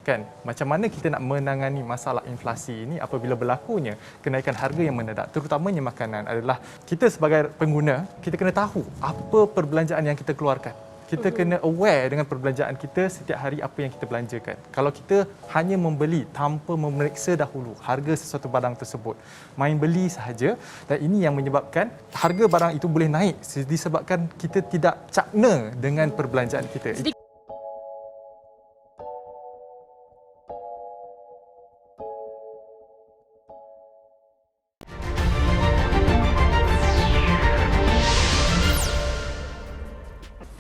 kan, macam mana kita nak menangani masalah inflasi ini apabila berlakunya kenaikan harga yang mendadak, terutamanya makanan, adalah kita sebagai pengguna, kita kena tahu apa perbelanjaan yang kita keluarkan. Kita kena aware dengan perbelanjaan kita setiap hari, apa yang kita belanjakan. Kalau kita hanya membeli tanpa memeriksa dahulu harga sesuatu barang tersebut, main beli sahaja, dan ini yang menyebabkan harga barang itu boleh naik disebabkan kita tidak cakna dengan perbelanjaan kita.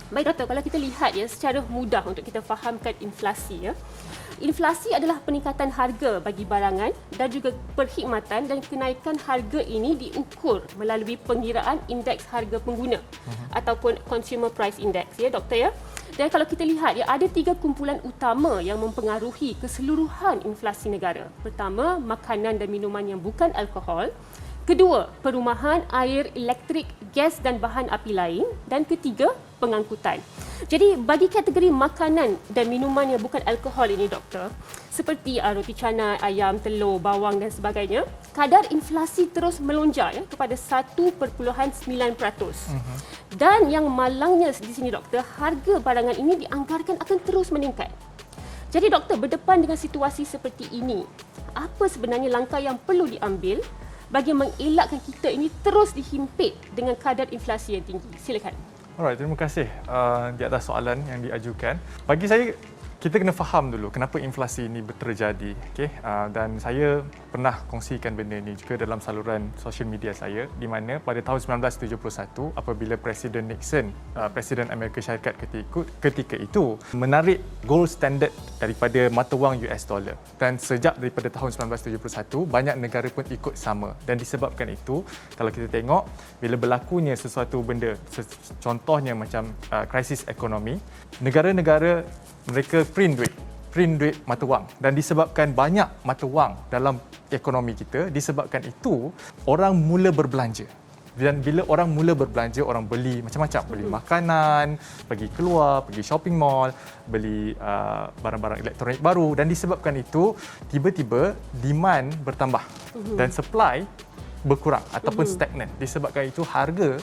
Baik doktor, kalau kita lihat ya secara mudah untuk kita fahamkan inflasi ya. Inflasi adalah peningkatan harga bagi barangan dan juga perkhidmatan, dan kenaikan harga ini diukur melalui pengiraan indeks harga pengguna ataupun consumer price index ya doktor ya. Dan kalau kita lihat ya, ada 3 kumpulan utama yang mempengaruhi keseluruhan inflasi negara. Pertama, makanan dan minuman yang bukan alkohol. Kedua, perumahan, air, elektrik, gas dan bahan api lain. Dan ketiga, pengangkutan. Jadi bagi kategori makanan dan minuman yang bukan alkohol ini doktor, seperti roti canai, ayam, telur, bawang dan sebagainya, kadar inflasi terus melonjak ya, kepada 1.9%. Dan yang malangnya di sini doktor, harga barangan ini dianggarkan akan terus meningkat. Jadi doktor, berdepan dengan situasi seperti ini, apa sebenarnya langkah yang perlu diambil bagi mengelakkan kita ini terus dihimpit dengan kadar inflasi yang tinggi? Silakan. Alright, terima kasih di atas soalan yang diajukan. Bagi saya, kita kena faham dulu kenapa inflasi ini terjadi. Okay? Dan saya pernah kongsikan benda ini juga dalam saluran sosial media saya, di mana pada tahun 1971 apabila Presiden Nixon, Presiden Amerika Syarikat ketika itu menarik gold standard daripada mata wang US dollar. Dan sejak daripada tahun 1971 banyak negara pun ikut sama. Dan disebabkan itu, kalau kita tengok bila berlakunya sesuatu benda, contohnya macam krisis ekonomi, negara-negara mereka print duit mata wang, dan disebabkan banyak mata wang dalam ekonomi kita, disebabkan itu orang mula berbelanja. Dan bila orang mula berbelanja, orang beli macam-macam, beli makanan, pergi keluar, pergi shopping mall, beli barang-barang elektronik baru, dan disebabkan itu tiba-tiba demand bertambah dan supply berkurang ataupun stagnan. Disebabkan itu harga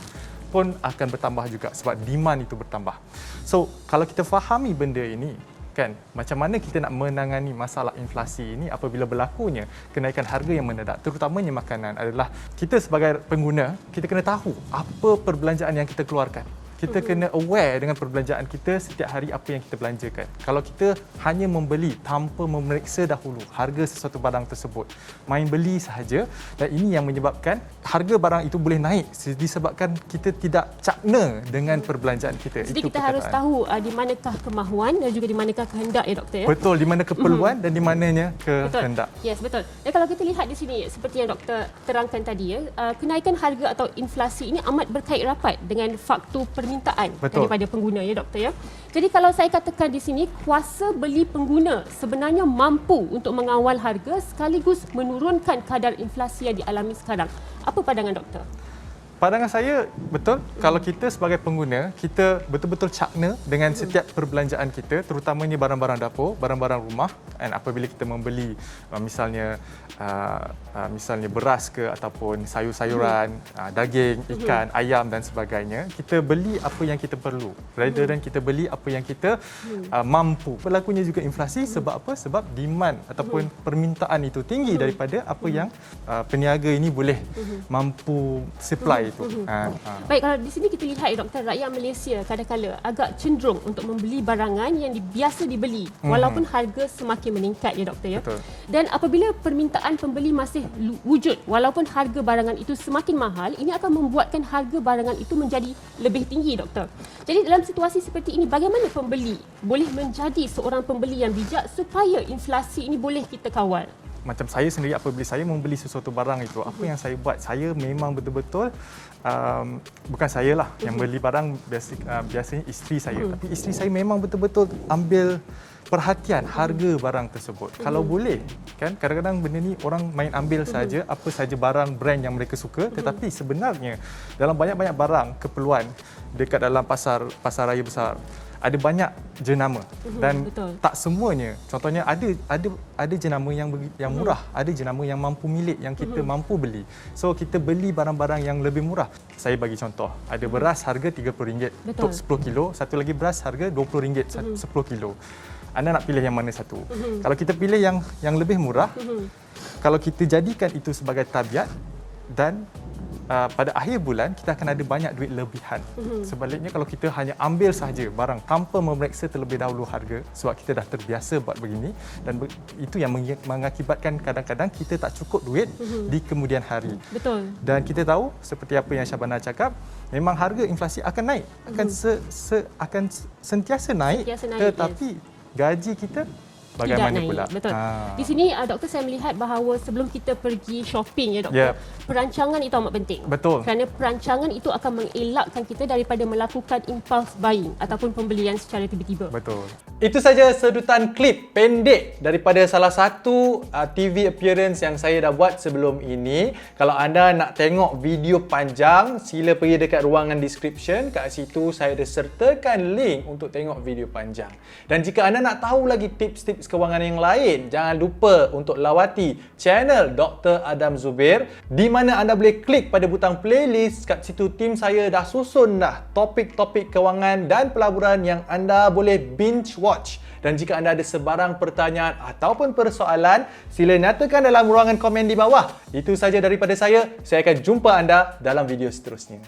pun akan bertambah juga sebab demand itu bertambah. So, kalau kita fahami benda ini, kan, macam mana kita nak menangani masalah inflasi ini apabila berlakunya kenaikan harga yang mendadak, terutamanya makanan, adalah kita sebagai pengguna, kita kena tahu apa perbelanjaan yang kita keluarkan. Kita kena aware dengan perbelanjaan kita setiap hari, apa yang kita belanjakan. Kalau kita hanya membeli tanpa memeriksa dahulu harga sesuatu barang tersebut, main beli sahaja, dan ini yang menyebabkan harga barang itu boleh naik disebabkan kita tidak cakna dengan perbelanjaan kita. Jadi kita harus tahu di manakah kemahuan dan juga di manakah kehendak ya doktor ya. Betul, di mana keperluan dan di mananya kehendak. Yes, betul. Dan kalau kita lihat di sini seperti yang doktor terangkan tadi ya, kenaikan harga atau inflasi ini amat berkait rapat dengan faktor permintaan daripada pengguna ya doktor ya. Jadi kalau saya katakan di sini, kuasa beli pengguna sebenarnya mampu untuk mengawal harga sekaligus menurunkan kadar inflasi yang dialami sekarang. Apa pandangan doktor? Pandangan saya, betul, kalau kita sebagai pengguna, kita betul-betul cakna dengan setiap perbelanjaan kita, terutamanya barang-barang dapur, barang-barang rumah, dan apabila kita membeli misalnya beras ke ataupun sayur-sayuran, daging, ikan, ayam dan sebagainya, kita beli apa yang kita perlu rather than kita beli apa yang kita mampu. Berlakunya juga inflasi sebab apa? Sebab demand ataupun permintaan itu tinggi daripada apa yang peniaga ini boleh mampu supply itu. Baik, kalau di sini kita lihat ya doktor, rakyat Malaysia kadang-kadang agak cenderung untuk membeli barangan yang biasa dibeli walaupun harga semakin meningkat ya doktor ya. Betul. Dan apabila permintaan pembeli masih wujud walaupun harga barangan itu semakin mahal, ini akan membuatkan harga barangan itu menjadi lebih tinggi doktor. Jadi dalam situasi seperti ini, bagaimana pembeli boleh menjadi seorang pembeli yang bijak supaya inflasi ini boleh kita kawal? Macam saya sendiri, apabila saya membeli sesuatu barang itu, apa yang saya buat, saya memang betul-betul bukan saya lah yang beli barang, biasanya isteri saya, tapi isteri saya memang betul-betul ambil perhatian harga barang tersebut. Kalau boleh, kan, kadang-kadang benda ni orang main ambil saja apa saja barang brand yang mereka suka, tetapi sebenarnya dalam banyak-banyak barang keperluan dekat dalam pasar raya besar, ada banyak jenama dan betul. tak semuanya. Contohnya ada jenama yang murah, ada jenama yang mampu milik, yang kita mampu beli. So kita beli barang-barang yang lebih murah. Saya bagi contoh, ada beras harga RM30 untuk 10 kilo, satu lagi beras harga RM20 10 kilo. Anda nak pilih yang mana satu? Kalau kita pilih yang lebih murah, kalau kita jadikan itu sebagai tabiat dan pada akhir bulan kita akan ada banyak duit lebihan. Sebaliknya kalau kita hanya ambil sahaja barang tanpa memeriksa terlebih dahulu harga sebab kita dah terbiasa buat begini dan itu yang mengakibatkan kadang-kadang kita tak cukup duit di kemudian hari. Betul. Dan kita tahu seperti apa yang Syabana cakap, memang harga inflasi akan naik, akan sentiasa naik, tetapi gaji kita bagaimana naik. pula? Betul. Di sini doktor saya melihat bahawa sebelum kita pergi shopping ya doktor, perancangan itu amat penting. Betul. Kerana perancangan itu akan mengelakkan kita daripada melakukan impulse buying ataupun pembelian secara tiba-tiba. Betul. Itu saja sedutan klip pendek daripada salah satu TV appearance yang saya dah buat sebelum ini. Kalau anda nak tengok video panjang, sila pergi dekat ruangan description. Kat situ saya ada sertakan link untuk tengok video panjang. Dan jika anda nak tahu lagi tips-tips kewangan yang lain, jangan lupa untuk lawati channel Dr. Adam Zubir, di mana anda boleh klik pada butang playlist. Kat situ tim saya dah susun dah topik-topik kewangan dan pelaburan yang anda boleh binge watch. Dan jika anda ada sebarang pertanyaan ataupun persoalan, sila nyatakan dalam ruangan komen di bawah. Itu saja daripada saya. Saya akan jumpa anda dalam video seterusnya.